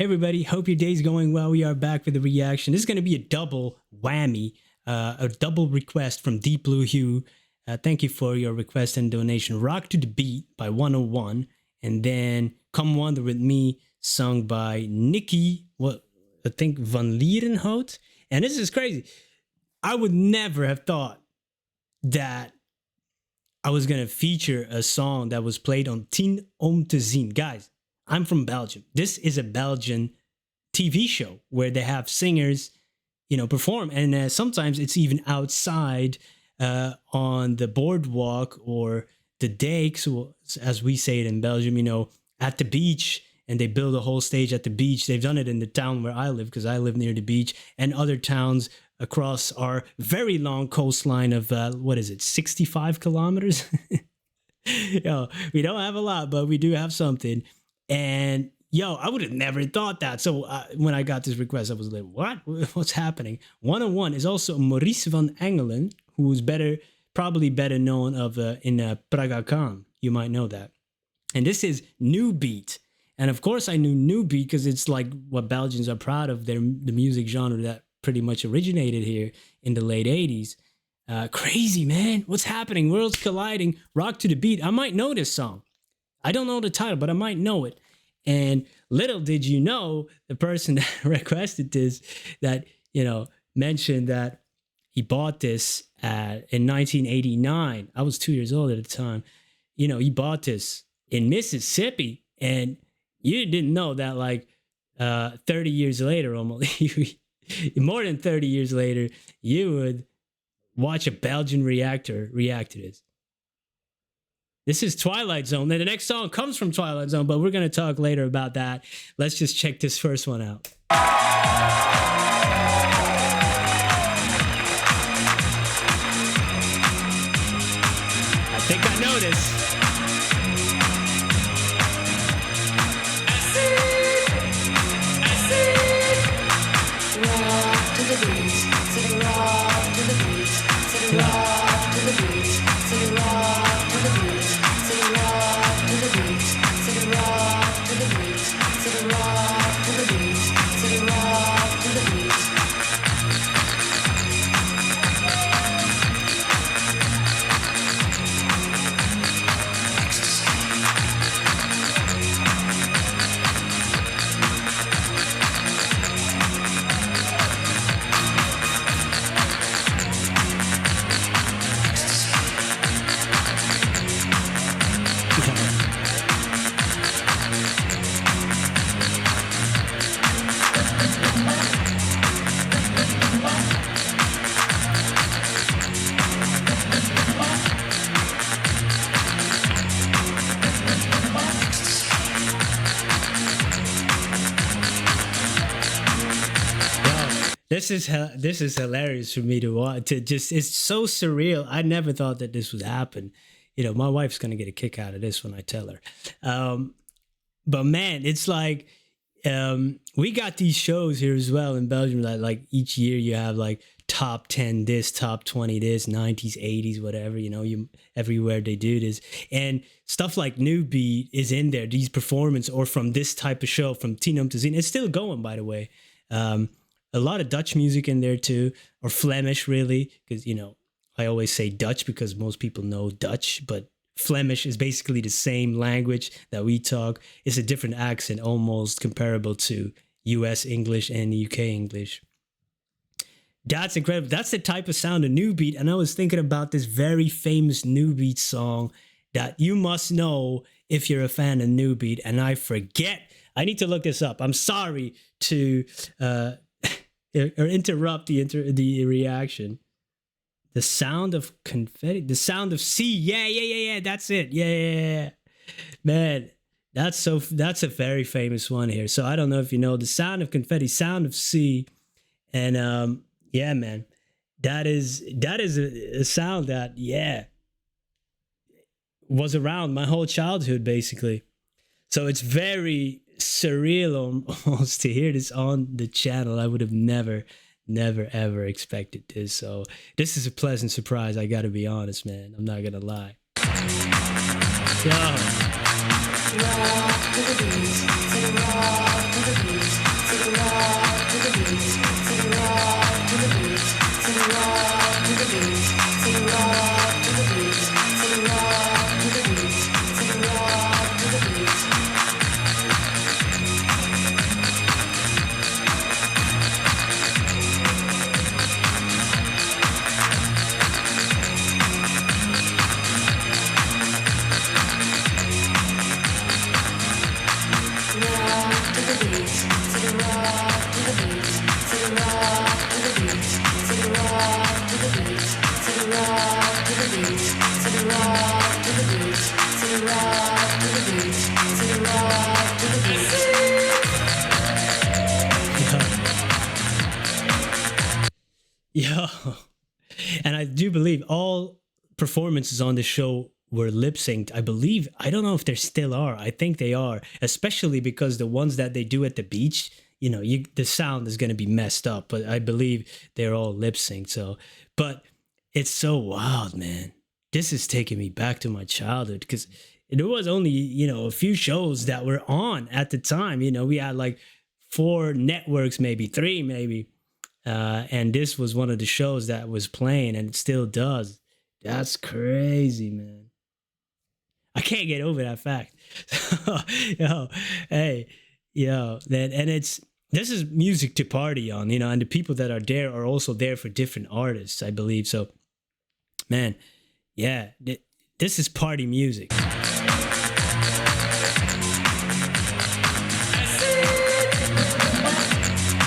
Hey everybody, hope your day's going well. We are back with a reaction. This is going to be a double whammy, a double request from Deep Blue Hue. Thank you for your request and donation. Rock to the Beat by 101, and then Come Wander With Me, sung by Nikkie, what I think van Lierop. And this is crazy. I would never have thought that I was going to feature a song that was played on 10 om te zien. Guys, I'm from Belgium. This is a Belgian TV show where they have singers, perform. And sometimes it's even outside on the boardwalk or the dikes, as we say it in Belgium, at the beach. And they build a whole stage at the beach. They've done it in the town where I live because I live near the beach, and other towns across our very long coastline of, 65 kilometers? We don't have a lot, but we do have something. And I would have never thought that. So when I got this request, I was like, what? What's happening? 101 is also Maurice van Engelen, who's probably better known in Praga Khan. You might know that. And this is newbeat. And of course I knew newbeat because it's like what Belgians are proud of, the music genre that pretty much originated here in the late 80s. Crazy, man. What's happening? Worlds colliding. Rock to the beat. I might know this song. I don't know the title, but I might know it. And little did you know, the person that requested this, that, mentioned that he bought this in 1989. I was 2 years old at the time. He bought this in Mississippi. And you didn't know that 30 years later, almost more than 30 years later, you would watch a Belgian react to this. This is Twilight Zone. Then the next song comes from Twilight Zone, but we're going to talk later about that. Let's just check this first one out. I think I know this. This is hilarious for me to watch. It's so surreal. I never thought that this would happen. My wife's gonna get a kick out of this when I tell her. But man, it's like we got these shows here as well in Belgium. Like each year you have top 10 this, top 20 this, 90s, 80s, whatever. Everywhere they do this, and stuff like newbeat is in there. These performances or from this type of show from 10 om te zien. It's still going, by the way. A lot of Dutch music in there too, or Flemish really, because, I always say Dutch because most people know Dutch, but Flemish is basically the same language that we talk. It's a different accent, almost comparable to US English and UK English. That's incredible. That's the type of sound of newbeat. And I was thinking about this very famous newbeat song that you must know if you're a fan of newbeat, and I forget. I need to look this up. I'm sorry to or interrupt the reaction. The Sound of Confetti, The Sound of Sea. Yeah. That's it. Yeah. Man, that's a very famous one here. So I don't know if you know The Sound of Confetti, Sound of Sea, and yeah, man, that is a sound that was around my whole childhood basically. So it's very surreal almost to hear this on the channel. I would have never ever expected this. So this is a pleasant surprise. I gotta be honest, man. I'm not gonna lie. Yo. Yo, and I do believe all performances on the show were lip synced. I believe, I don't know if there still are. I think they are, especially because the ones that they do at the beach, the sound is going to be messed up. But I believe they're all lip synced. So, but it's so wild, man. This is taking me back to my childhood because there was only, a few shows that were on at the time. We had like 4 networks, maybe 3, maybe. And this was one of the shows that was playing and it still does. That's crazy, man. I can't get over that fact. yo, hey, and this is music to party on, and the people that are there are also there for different artists, I believe. So, man, yeah, this is party music.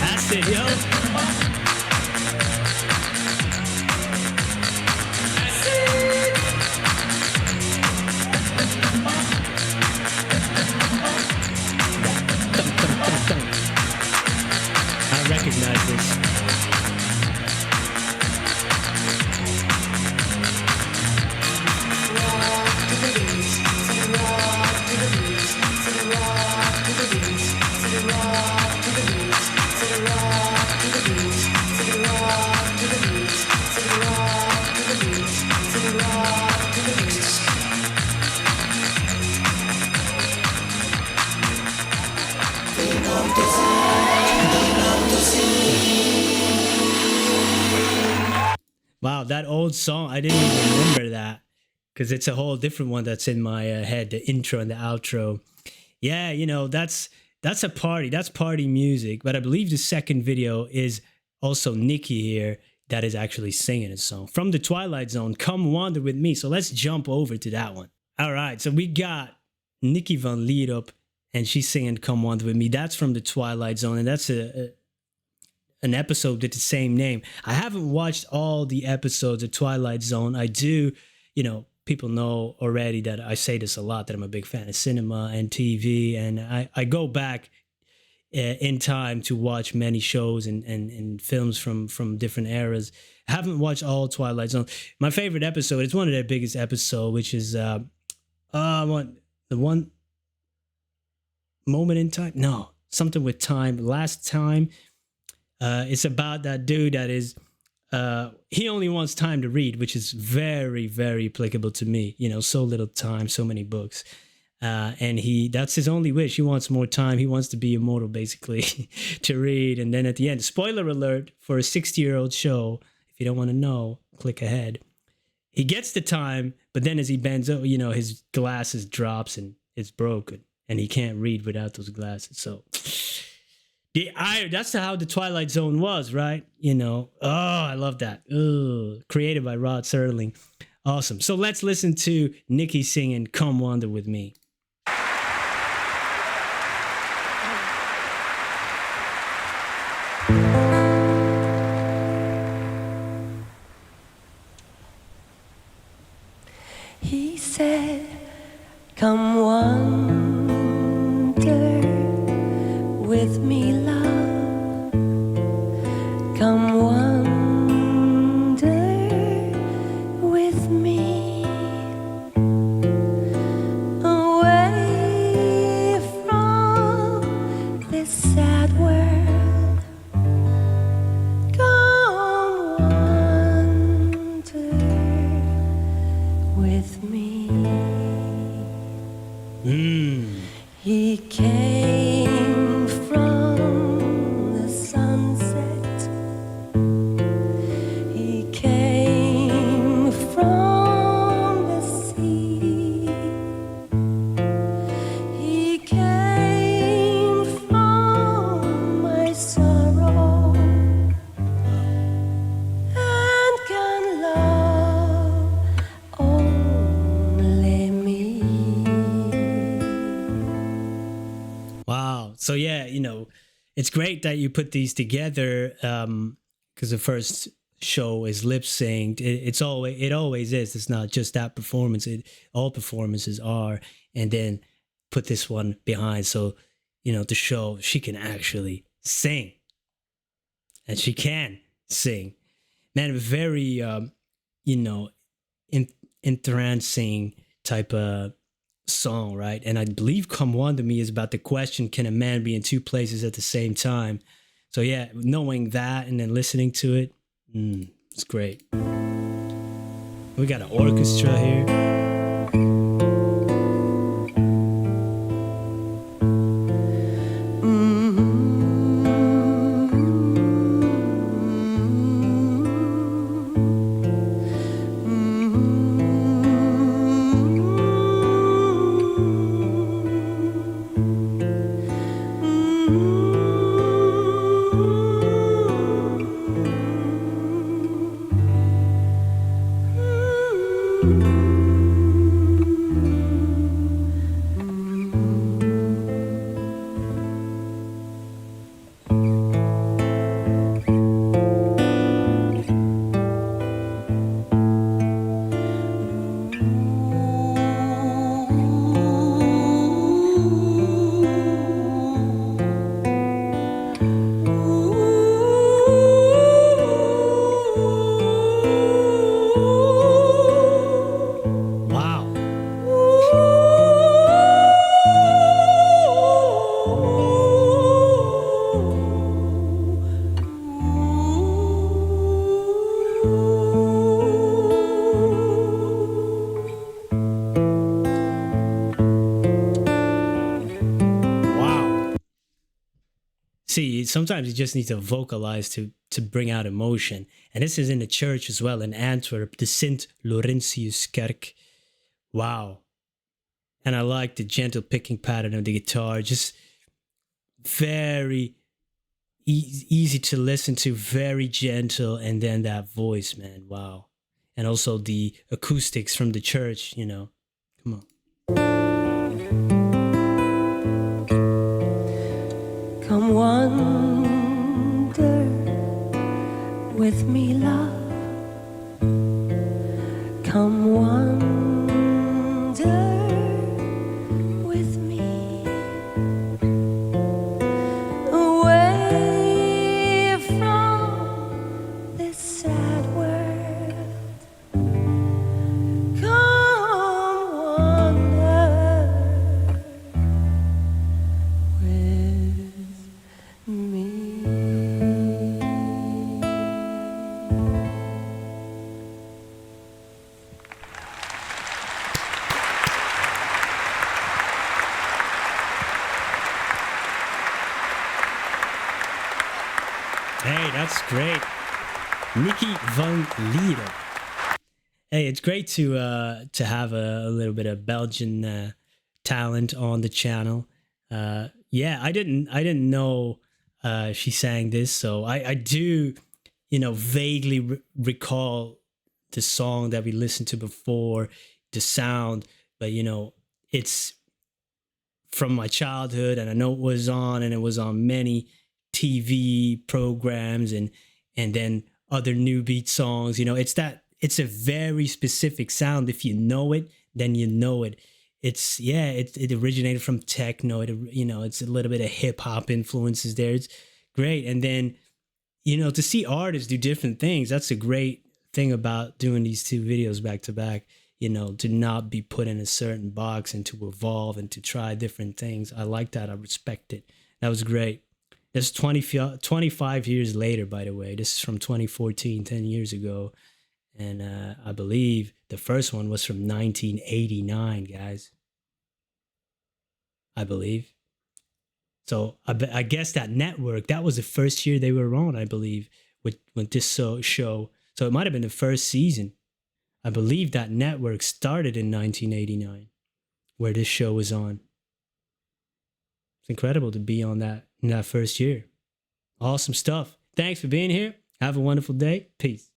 That's it, yo. I recognize this. Wow, that old song, I didn't even remember that because it's a whole different one that's in my head, the intro and the outro. Yeah, that's a party. That's party music. But I believe the second video is also Nikkie here that is actually singing a song from the Twilight Zone, Come Wander With Me. So let's jump over to that one. All right, so we got Nikkie van Lierop and she's singing Come Wander With Me. That's from the Twilight Zone, and that's an episode with the same name. I haven't watched all the episodes of Twilight Zone. I do, people know already that I say this a lot, that I'm a big fan of cinema and TV, and I go back in time to watch many shows and films from different eras. I haven't watched all Twilight Zone. My favorite episode, it's one of their biggest episodes, which is the one moment in time? No, something with time. Last Time. It's about that dude that is, he only wants time to read, which is very, very applicable to me. So little time, so many books. And that's his only wish. He wants more time. He wants to be immortal, basically, to read. And then at the end, spoiler alert for a 60-year-old show. If you don't want to know, click ahead. He gets the time, but then as he bends over, his glasses drops and it's broken. And he can't read without those glasses. So that's how the Twilight Zone was, right? Oh, I love that. Created by Rod Serling. Awesome. So let's listen to Nikkie singing Come Wander With Me. He said, come wander with me, love. Come wander with me away from this sad world. Come wander with me. He came from the sunset. He came from the sea. He came from my sorrow and can love only me. Wow. So yeah, it's great that you put these together because the first show is lip synced. It always is. It's not just that performance. All performances are, and then put this one behind. So to show she can actually sing, and she can sing. Man, very you know, in, entrancing type of song, right? And I believe "Come One to Me" is about the question: can a man be in two places at the same time? So yeah, knowing that and then listening to it, it's great. We got an orchestra here. Wow. Wow. See, sometimes you just need to vocalize to bring out emotion. And this is in the church as well in Antwerp, the Sint Laurentius Kerk. Wow. And I like the gentle picking pattern of the guitar. Just very easy to listen to, very gentle. And then that voice, man. Wow. And also the acoustics from the church, you know. Come on. Come wander with me, love. Come wander with me away from this sad world. Come wander with me. Hey, that's great. Nikkie van Lierop. Hey, it's great to have a little bit of Belgian talent on the channel. Yeah, I didn't know she sang this, so I do, you know, vaguely recall the song that we listened to before, the sound, but you know, it's from my childhood, and I know it was on, and it was on many TV programs, and then other new beat songs. You know, it's a very specific sound. If you know it, then you know it. It's yeah, it originated from techno. You know, it's a little bit of hip hop influences there. It's great, and then you know, to see artists do different things. That's a great thing about doing these two videos back to back. You know, to not be put in a certain box and to evolve and to try different things. I like that. I respect it. That was great. This is 25 years later, by the way. This is from 2014, 10 years ago. And I believe the first one was from 1989, guys. I believe. So I guess that network, that was the first year they were on, I believe, with this show. So it might have been the first season. I believe that network started in 1989, where this show was on. It's incredible to be on that in that first year. Awesome stuff. Thanks for being here. Have a wonderful day. Peace.